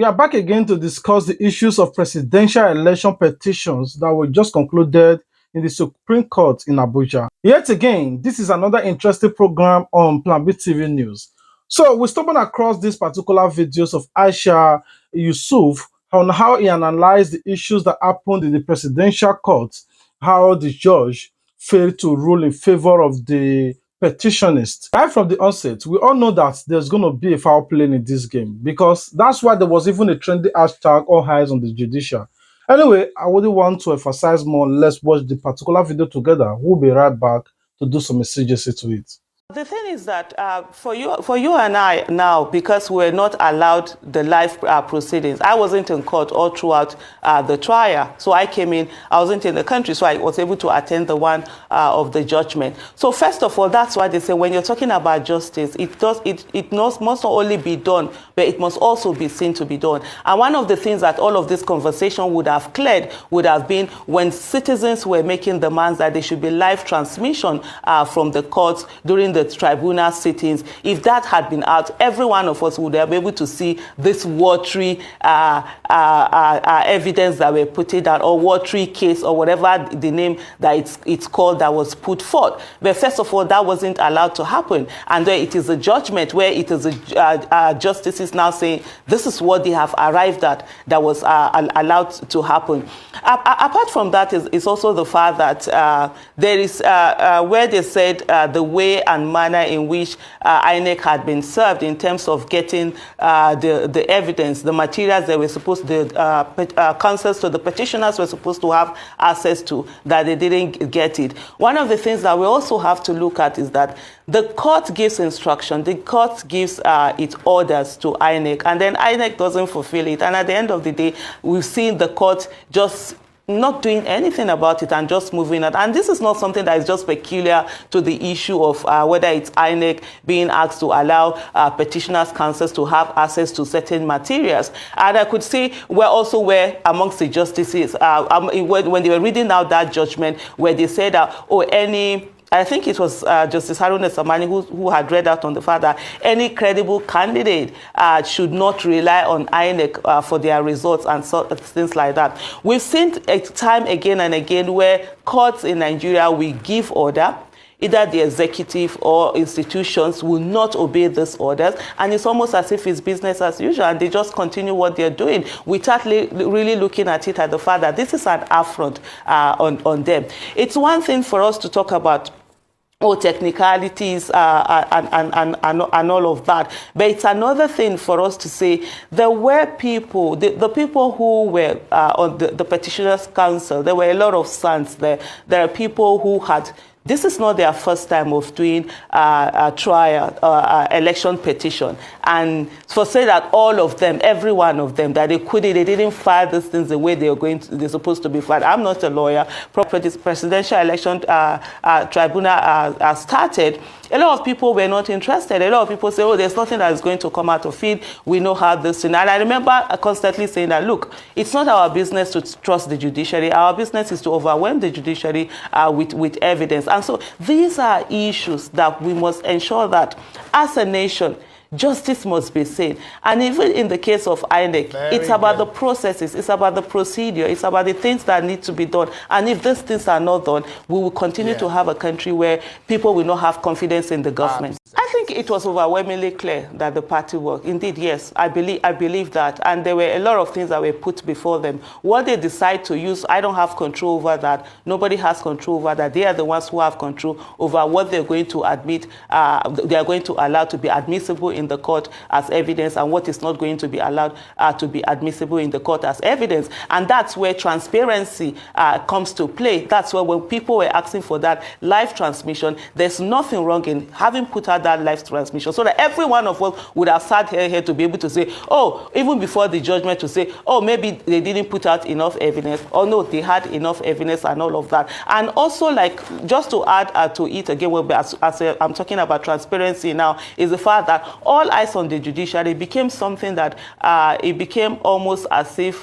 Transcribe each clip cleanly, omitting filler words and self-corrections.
We are back again to discuss the issues of presidential election petitions that were just concluded in the Supreme Court in Abuja. Yet again, this is another interesting program on Plan B TV News. So we stumbled across these particular videos of Aisha Yusuf on how he analyzed the issues that happened in the presidential court, how the judge failed to rule in favor of the petitionist. Right from the onset, we all know that there's going to be a foul play in this game because that's why there was even a trendy hashtag all eyes on the judicial. Anyway, I wouldn't want to emphasize more. Let's watch the particular video together. We'll be right back to do some messages to it. The thing is that for you and I now, because we're not allowed the live proceedings, I wasn't in court all throughout the trial. So I came in, I wasn't in the country, so I was able to attend the one of the judgment. So first of all, that's why they say when you're talking about justice, it must not only be done, but it must also be seen to be done. And one of the things that all of this conversation would have cleared would have been when citizens were making demands that there should be live transmission from the courts during the tribunal sittings. If that had been out, every one of us would have been able to see this watery evidence that were put in that, or watery case, or whatever the name that it's called, that was put forth. But first of all, that wasn't allowed to happen. And then it is a judgment where it is justices now saying this is what they have arrived at that was allowed to happen. Apart from that is also the fact that there is where they said the way and manner in which INEC had been served in terms of getting the evidence, the materials they were supposed, the counsels to the petitioners were supposed to have access to, that they didn't get it. One of the things that we also have to look at is that the court gives instruction, the court gives its orders to INEC, and then INEC doesn't fulfill it. And at the end of the day, we've seen the court just not doing anything about it and just moving it. And this is not something that is just peculiar to the issue of whether it's INEC being asked to allow petitioners' counsels to have access to certain materials. And I could say we're also where amongst the justices, when they were reading out that judgment, where they said, I think it was Justice Haruna Samani who had read out on the fact that any credible candidate should not rely on INEC for their results and things like that. We've seen it time again and again where courts in Nigeria will give order. Either the executive or institutions will not obey these orders, and it's almost as if it's business as usual, and they just continue what they're doing without really looking at it at the fact that this is an affront on them. It's one thing for us to talk about technicalities and all of that. But it's another thing for us to say there were people, the people who were on the petitioners' council, there were a lot of sons there. There are people who had, this is not their first time of doing a trial, election petition. And for say that all of them, every one of them, that they didn't file these things the way they're supposed to be filed. I'm not a lawyer. This presidential election tribunal started. A lot of people were not interested. A lot of people say, oh, there's nothing that is going to come out of it. We know how this thing. And I remember constantly saying that, look, it's not our business to trust the judiciary. Our business is to overwhelm the judiciary with evidence. And so these are issues that we must ensure that as a nation, justice must be seen. And even in the case of INEC, it's about the processes, it's about the procedure, it's about the things that need to be done. And if these things are not done, we will continue to have a country where people will not have confidence in the government. I think it was overwhelmingly clear that the party worked. Indeed, yes, I believe that. And there were a lot of things that were put before them. What they decide to use, I don't have control over that. Nobody has control over that. They are the ones who have control over what they're going to admit, they are going to allow to be admissible in the court as evidence, and what is not going to be allowed to be admissible in the court as evidence. And that's where transparency comes to play. That's where when people were asking for that live transmission, there's nothing wrong in having put out that live transmission so that every one of us would have sat here to be able to say, oh, even before the judgment, to say, oh, maybe they didn't put out enough evidence, or no, they had enough evidence and all of that. And also, like, just to add to it again, as I'm talking about transparency now, is the fact that all eyes on the judiciary became something that it became almost as if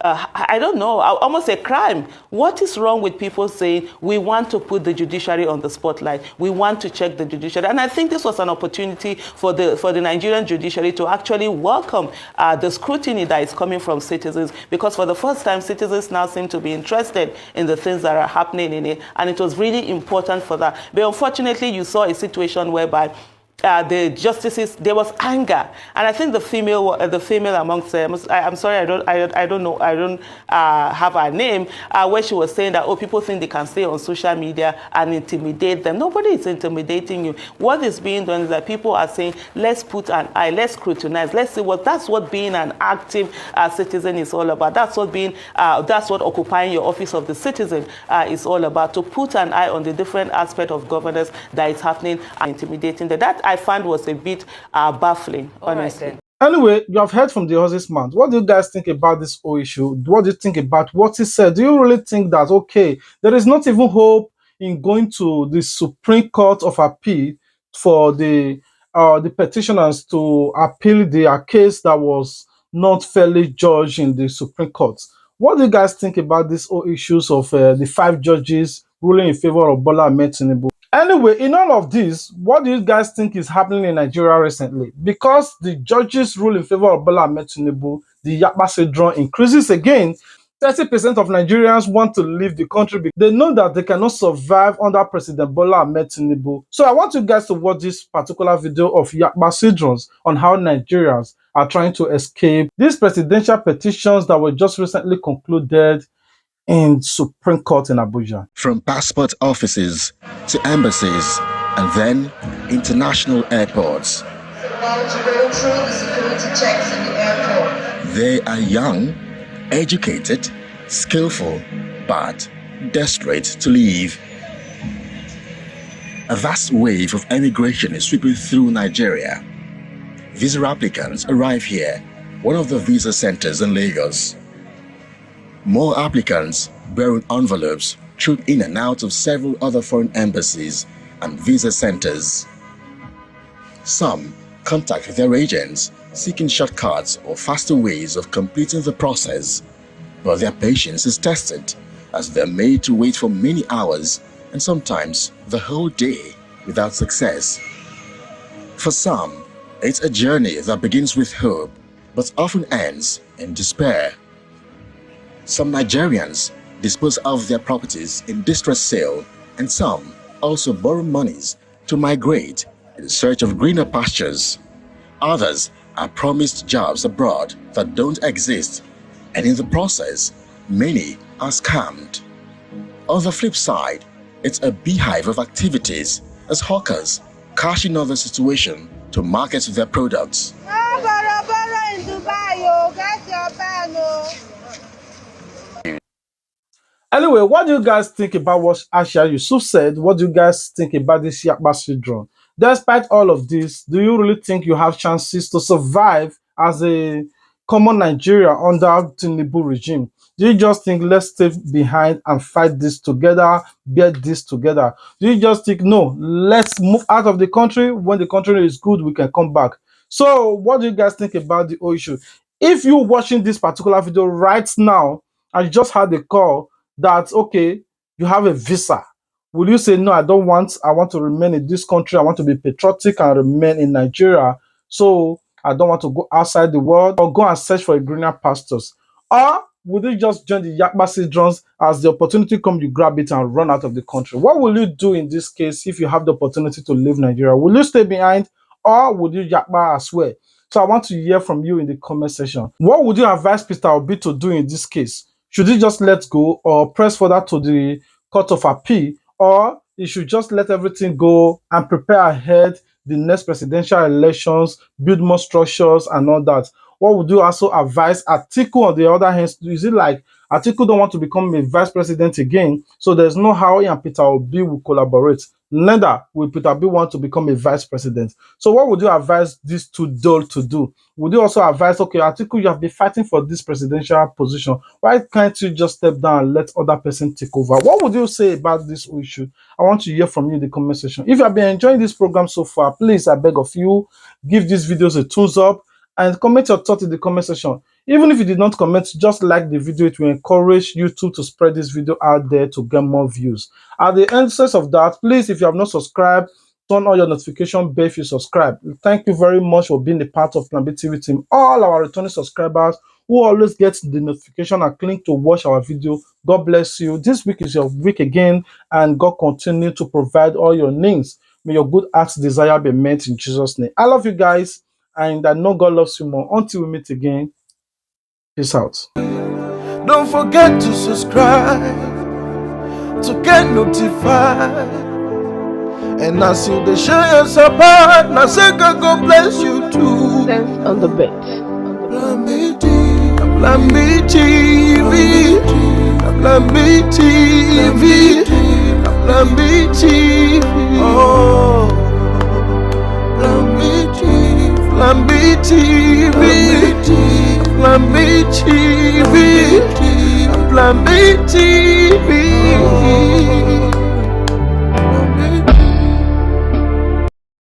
I don't know, almost a crime. What is wrong with people saying we want to put the judiciary on the spotlight, we want to check the judiciary? And I think this was an opportunity for the Nigerian judiciary to actually welcome the scrutiny that is coming from citizens, because for the first time, citizens now seem to be interested in the things that are happening in it, and it was really important for that. But unfortunately, you saw a situation whereby the justices, there was anger, and I think the female amongst them, I'm sorry, I don't know, I don't have her name, where she was saying that, oh, people think they can stay on social media and intimidate them. Nobody is intimidating you. What is being done is that people are saying, let's put an eye, let's scrutinize, let's see what. That's what being an active citizen is all about. That's what occupying your office of the citizen is all about. To put an eye on the different aspect of governance that is happening and intimidating them. That I found was a bit baffling, honestly. Anyway, you have heard from the horse's mouth. What do you guys think about this whole issue? What do you think about what he said? Do you really think that, okay, there is not even hope in going to the Supreme Court of Appeal for the petitioners to appeal their case that was not fairly judged in the Supreme Court? What do you guys think about these whole issues of the 5 judges ruling in favor of Bola Ahmed Tinubu? Anyway, in all of this, what do you guys think is happening in Nigeria recently? Because the judges rule in favor of Bola Ahmed Tinubu, the Yakba syndrome increases again. 30% of Nigerians want to leave the country because they know that they cannot survive under President Bola Ahmed Tinubu. So I want you guys to watch this particular video of Yakba syndromes on how Nigerians are trying to escape these presidential petitions that were just recently concluded in Supreme Court in Abuja. From passport offices to embassies and then international airports. They are young, educated, skillful, but desperate to leave. A vast wave of emigration is sweeping through Nigeria. Visa applicants arrive here, one of the visa centers in Lagos. More applicants bearing envelopes troop in and out of several other foreign embassies and visa centers. Some contact their agents seeking shortcuts or faster ways of completing the process, but their patience is tested as they're made to wait for many hours and sometimes the whole day without success. For some, it's a journey that begins with hope but often ends in despair. Some Nigerians dispose of their properties in distress sale, and some also borrow monies to migrate in search of greener pastures. Others are promised jobs abroad that don't exist, and in the process, many are scammed. On the flip side, it's a beehive of activities as hawkers cash in on the situation to market their products. Anyway, what do you guys think about what Asha Yusuf said? What do you guys think about this Yakba syndrome? Despite all of this, do you really think you have chances to survive as a common Nigeria under Tinubu regime? Do you just think let's stay behind and fight this together, bear this together? Do you just think no, let's move out of the country? When the country is good, we can come back. So what do you guys think about the whole issue? If you're watching this particular video right now and you just had a call that, okay, you have a visa, will you say, no, I want to remain in this country, I want to be patriotic and remain in Nigeria, so I don't want to go outside the world or go and search for a greener pastures? Or would you just join the Yakba syndromes, as the opportunity comes, you grab it and run out of the country? What will you do in this case if you have the opportunity to leave Nigeria? Will you stay behind or would you Yakba as well? So I want to hear from you in the comment section. What would you advise Peter Obi to do in this case? Should he just let go or press further to the Court of Appeal, or he should just let everything go and prepare ahead the next presidential elections, build more structures and all that? What would you also advise Atiku on the other hand? Is it like Atiku don't want to become a vice president again, so there's no how he and Peter Obi will collaborate? Neither will Peter Obi want to become a vice president. So what would you advise these two dull to do? Would you also advise, okay, Atiku, you have been fighting for this presidential position, why can't you just step down and let other person take over? What would you say about this issue? I want to hear from you in the comment section. If you have been enjoying this program so far, please, I beg of you, give these videos a thumbs up and comment your thoughts in the comment section. Even if you did not comment, just like the video. It will encourage YouTube to spread this video out there to get more views. At the end of that, please, if you have not subscribed, turn on your notification bell if you subscribe. Thank you very much for being a part of Plan B TV team. All our returning subscribers who always get the notification and click to watch our video, God bless you. This week is your week again, and God continue to provide all your needs. May your good heart's desire be met in Jesus' name. I love you guys, and I know God loves you more. Until we meet again, peace out. Don't forget to subscribe to get notified. And as you they share your support, now say God bless you too. Sense on the bit. Plan B TV, Plan B TV, Plan B TV. Oh, Plan B TV, Plan B TV, Plan B TV, Plan B TV.